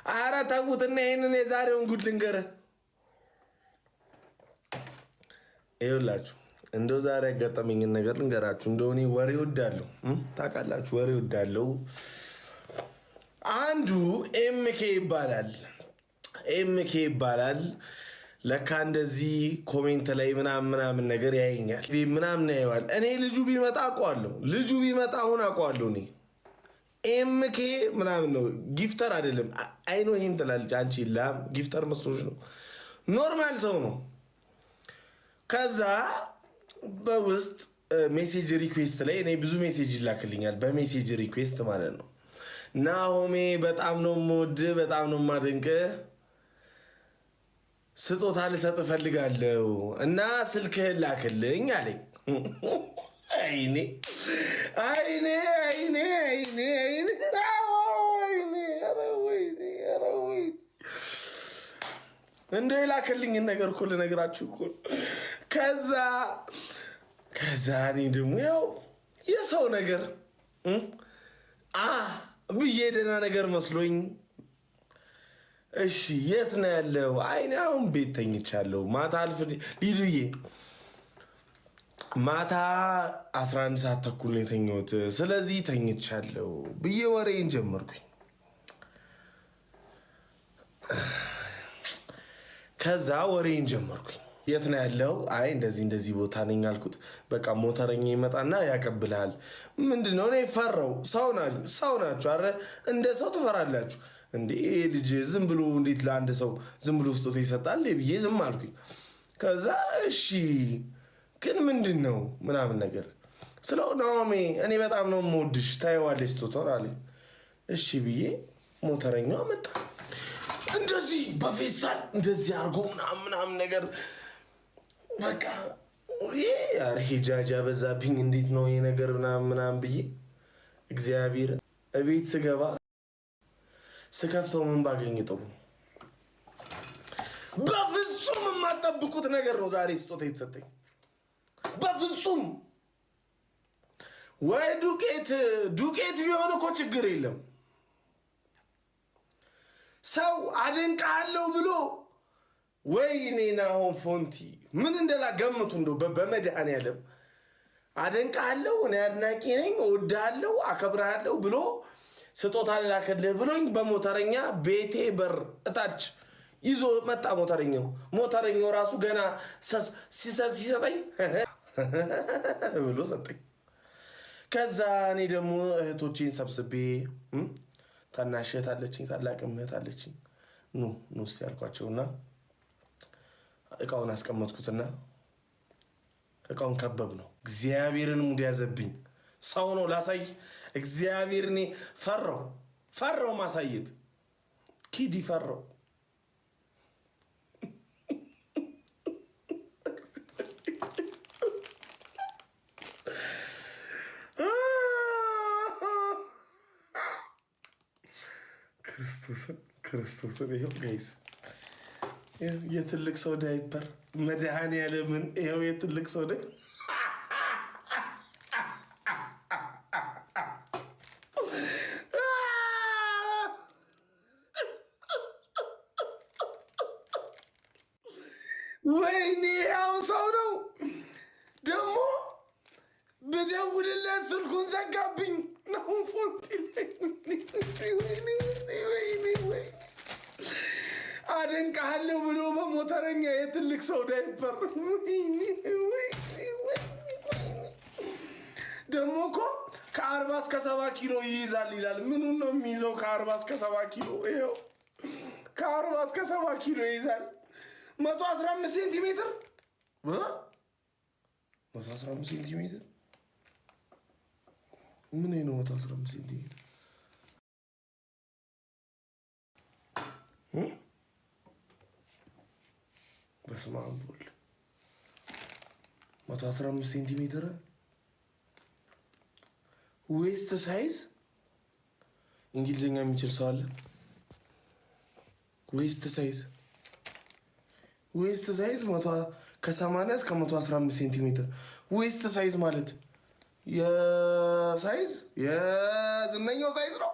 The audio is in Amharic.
ኧረ ተውትና ይሄንን የዛሬውን ጉድ ልንገርህ። ይኸውላችሁ እንደው ዛሬ ያጋጠመኝን ነገር ልንገራችሁ። እንደው እኔ ወሬ እወዳለሁ፣ ታውቃላችሁ፣ ወሬ እወዳለሁ። አንዱ ኤምኬ ይባላል። ለካ እንደዚህ ኮሜንት ላይ ምናምን ነገር ያየኛል ምናምን ያየዋል። እኔ ልጁ ቢመጣ አውቀዋለሁ፣ አሁን አውቀዋለሁ። እኔ ኤምኬ ምናምን ነው፣ ጊፍተር አይደለም። አይኖ ይሄን ትላለች አንቺ ላም ጊፍተር መስሎሽ ነው፣ ኖርማል ሰው ነው። ከዛ በውስጥ ሜሴጅ ሪኩዌስት ላይ እኔ ብዙ ሜሴጅ ይላክልኛል፣ በሜሴጅ ሪኩዌስት ማለት ነው። ናሆሜ በጣም ነው የምወድህ፣ በጣም ነው የማደንቅህ፣ ስጦታ ልሰጥ እፈልጋለሁ እና ስልክህን ላክልኝ አለኝ። እንደ የላክልኝን ነገር እኮ ልነግራችሁ እኮ። ከዛ እኔ ደግሞ ያው የሰው ነገር ብዬ ደህና ነገር መስሎኝ እሺ የት ነው ያለው? አይኔ አሁን ቤት ተኝቻለሁ። ማታ ሊዱዬ ማታ 11 ሰዓት ተኩል ነው የተኛሁት። ስለዚህ ተኝቻለሁ ብዬ ወሬን ጀመርኩኝ። ከዛ ወሬን ጀመርኩኝ። የት ነው ያለው? አይ እንደዚህ ቦታ ነኝ አልኩት። በቃ ሞተረኛ ይመጣና ያቀብልሃል። ምንድነው? እኔ ፈራው። ሰው ናችሁ፣ አረ እንደ ሰው ትፈራላችሁ እንዴ? ልጅ ዝም ብሎ እንዴት ለአንድ ሰው ዝም ብሎ ስጦታ ይሰጣል ብዬ ዝም አልኩኝ። ከዛ እሺ ግን ምንድን ነው ምናምን ነገር ስለው ናኦሚ እኔ በጣም ነው የምወድሽ ታየዋለች ስጦታውን አለኝ። እሺ ብዬ ሞተረኛው መጣ። እንደዚህ በፌስታል እንደዚህ አድርጎ ምናምን ነገር በቃ ሂጃጃ በዛብኝ። እንዴት ነው ይሄ ነገር ምናምን ብዬ እግዚአብሔር እቤት ስገባ ስከፍተው ምን ባገኝ ጥሩ። በፍጹም የማጠብቁት ነገር ነው ዛሬ ስጦታ የተሰጠኝ። በፍጹም ወይ ዱቄት ቢሆን እኮ ችግር የለም። ሰው አደንቃለሁ ብሎ ወይኔ ናሆም ፎንቲ ምን እንደላ ገምቱ። እንደው በመድኃኒዓለም አደንቃለሁ፣ እኔ አድናቂ ነኝ፣ እወድሃለሁ፣ አከብርሃለሁ ብሎ ስጦታ ላከልህ ብሎኝ በሞተረኛ ቤቴ በር እታች ይዞ መጣ። ሞተረኛው ራሱ ገና ሲሰጠኝ ብሎ ሰጠኝ። ከዛ እኔ ደግሞ እህቶቼን ሰብስቤ ታናሽ እህት አለችኝ፣ ታላቅ እህት አለችኝ። ኑ እስቲ ያልኳቸውና እቃውን አስቀመጥኩትና እቃውን ከበብ ነው። እግዚአብሔርን ሙድ ያዘብኝ። ሰው ነው ላሳይ። እግዚአብሔር እኔ ፈራው ማሳየት ኪዲ ፈራው። ክርስቶስን ይኸው ጋይስ፣ የትልቅ ሰው ዳይፐር መድኃኒዓለምን ይኸው የትልቅ ሰው ወይኔ ያው ሰው ነው ደግሞ ብደውልለት ስልኩን ዘጋብኝ። ነው ፎንቲ አደንቃለሁ ብሎ በሞተረኛ የትልቅ ሰው ዳይፐር ደግሞ እኮ ከ40 እስከ 70 ኪሎ ይይዛል ይላል። ምኑን ነው የሚይዘው? ከ40 እስከ 70 ኪሎ ይኸው ከ40 እስከ 70 ኪሎ ይይዛል። 115 ሴንቲሜትር 115 ሴንቲሜትር ምን ነው? 115 ሴንቲሜትር በስመ አብ ወልድ 115 ሴንቲሜትር ዌስት ሳይዝ። እንግሊዝኛ የሚችል ሰው አለ? ዌስት ሳይዝ ከ80 እስከ 115 ሴንቲሜትር ዌስት ሳይዝ ማለት የዝነኛው ሳይዝ ነው።